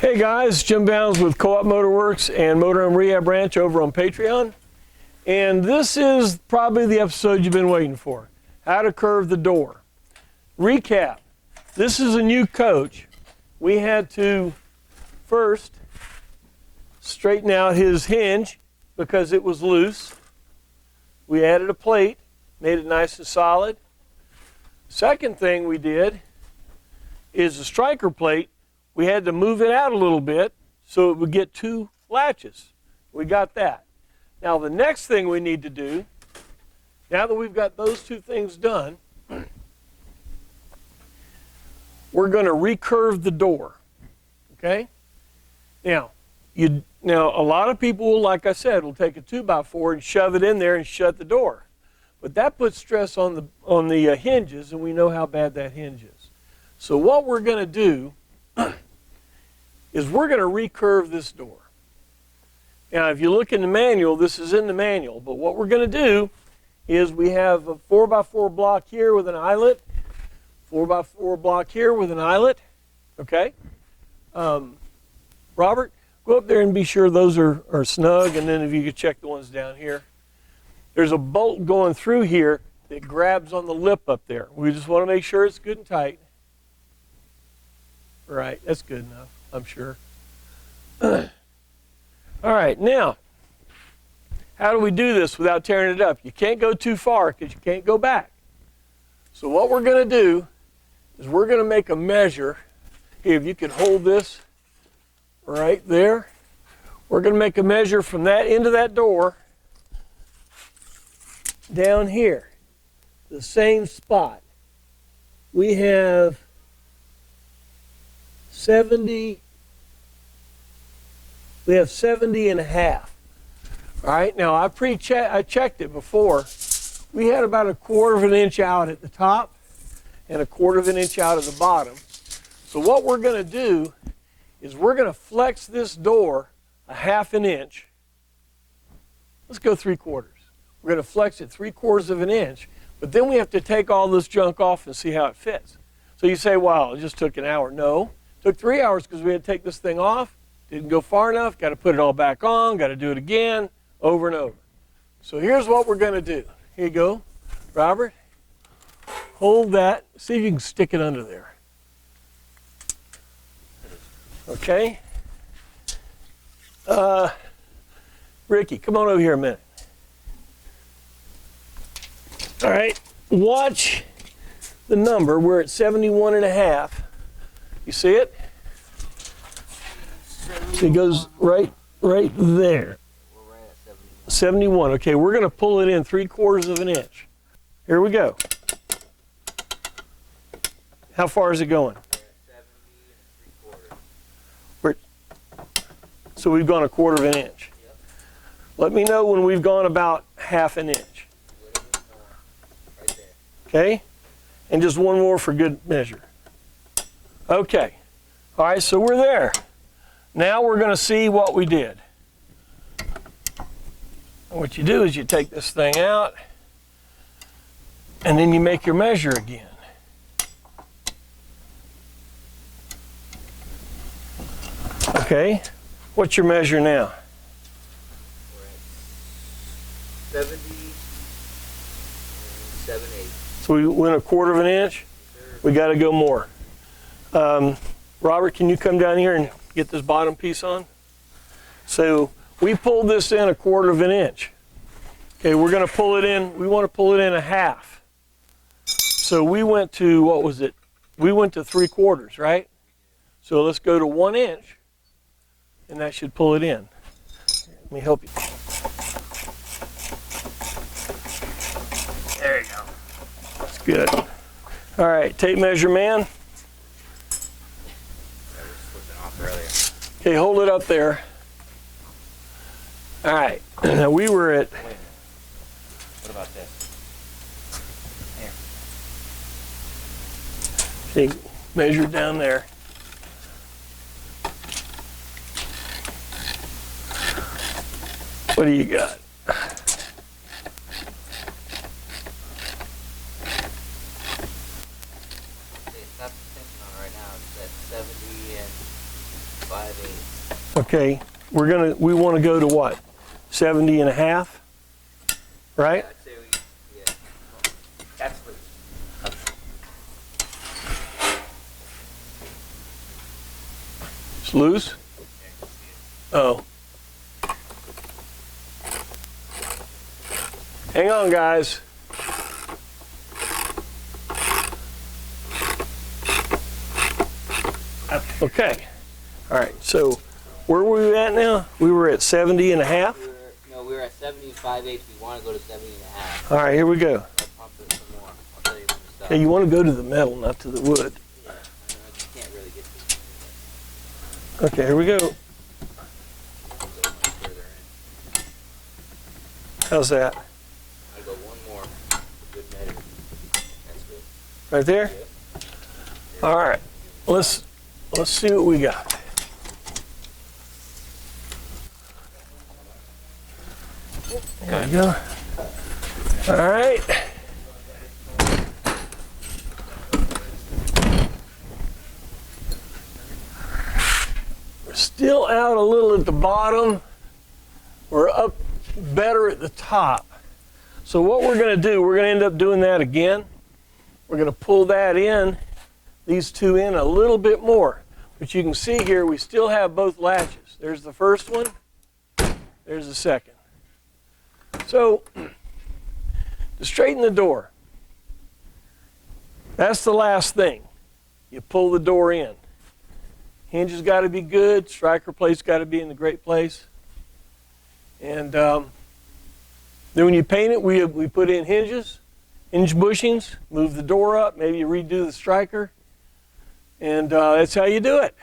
Hey guys, Jim Bounds with Co-op Motorworks and Motorhome Rehab Ranch over on Patreon. And this is probably the episode you've been waiting for. How to curve the door. Recap. This is a new coach. We had to first straighten out his hinge because it was loose. We added a plate, made it nice and solid. Second thing we did is the striker plate. We had to move it out a little bit so it would get two latches. We got that. Now the next thing we need to do, now that we've got those two things done, we're going to recurve the door. Okay? Now, a lot of people, like I said, will take a 2x4 and shove it in there and shut the door. But that puts stress on the hinges, and we know how bad that hinge is. So what we're going to do is we're going to recurve this door. Now, if you look in the manual, this is in the manual, but what we're going to do is we have a 4x4 block here with an eyelet, 4x4 block here with an eyelet, okay? Robert, go up there and be sure those are snug, and then if you could check the ones down here. There's a bolt going through here that grabs on the lip up there. We just want to make sure it's good and tight. Right, that's good enough, I'm sure. All right, now, how do we do this without tearing it up? You can't go too far because you can't go back. So what we're going to do is we're going to make a measure. Here, if you could hold this right there. We're going to make a measure from that end of that door down here, the same spot. We have 70 and a half. All right, now I checked it before. We had about 1/4 of an inch out at the top and 1/4 of an inch out at the bottom. So what we're going to do is we're going to flex this door 1/2 inch. Let's go 3/4. We're going to flex it 3/4 of an inch, but then we have to take all this junk off and see how it fits. So you say, wow, it just took an hour. No, it took 3 hours because we had to take this thing off. Didn't go far enough, got to put it all back on, got to do it again, over and over. So here's what we're going to do. Here you go, Robert. Hold that. See if you can stick it under there. Okay. Ricky, come on over here a minute. All right, watch the number. We're at 71 and a half. You see it? It goes right there. We're right at 71. Okay, we're going to pull it in 3/4 of an inch. Here we go. How far is it going? 70 and 3/4. So we've gone 1/4 of an inch. Yep. Let me know when we've gone about 1/2 an inch. Right there. Okay? And just one more for good measure. Okay. All right, so we're there. Now we're going to see what we did. And what you do is you take this thing out, and then you make your measure again. Okay, what's your measure now? We're at 70 and 7/8. So we went 1/4 of an inch. We got to go more. Robert, can you come down here and get this bottom piece on? So we pulled this in 1/4 of an inch. Okay, we're going to pull it in. We want to pull it in 1/2. So we went to, what was it? We went to 3/4, right? So let's go to 1 inch, and that should pull it in. Let me help you. There you go. That's good. All right, tape measure man. Okay, hold it up there. All right, now we were at... Wait a minute. What about this? Here. Okay, measure down there. What do you got? It's not the tension on right now. It's at 70 and 5/8. Okay, we want to go to what? 70 and a half, right? I'd say yeah. That's loose. It's loose? Oh. Hang on, guys. Okay. All right, so where were we at now? We were at 70 and a half? We were at 75/8. We want to go to 70 and a half. All right, here we go. I'll pump it some more. I'll tell you when to stop. Hey, you want to go to the metal, not to the wood. Yeah, I can't really get this. Okay, here we go. Go much further in. How's that? I go one more. Good measure. That's good. Right there? Yeah. All right, let's see what we got. There we go. All right. We're still out a little at the bottom. We're up better at the top. So what we're going to do, we're going to end up doing that again. We're going to pull that in, these two in a little bit more. But you can see here we still have both latches. There's the first one. There's the second. So, to straighten the door, that's the last thing. You pull the door in. Hinge has got to be good. Striker plate's got to be in the great place. And then when you paint it, we put in hinges, hinge bushings, move the door up, maybe you redo the striker. And that's how you do it.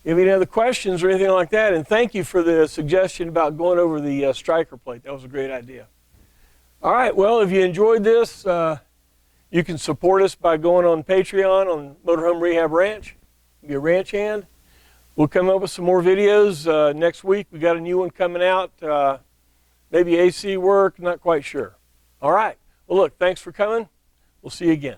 If you have any other questions or anything like that, and thank you for the suggestion about going over the striker plate. That was a great idea. All right, well, if you enjoyed this, you can support us by going on Patreon on Motorhome Rehab Ranch. Be a ranch hand. We'll come up with some more videos next week. We got a new one coming out. Maybe AC work, not quite sure. All right, well, look, thanks for coming. We'll see you again.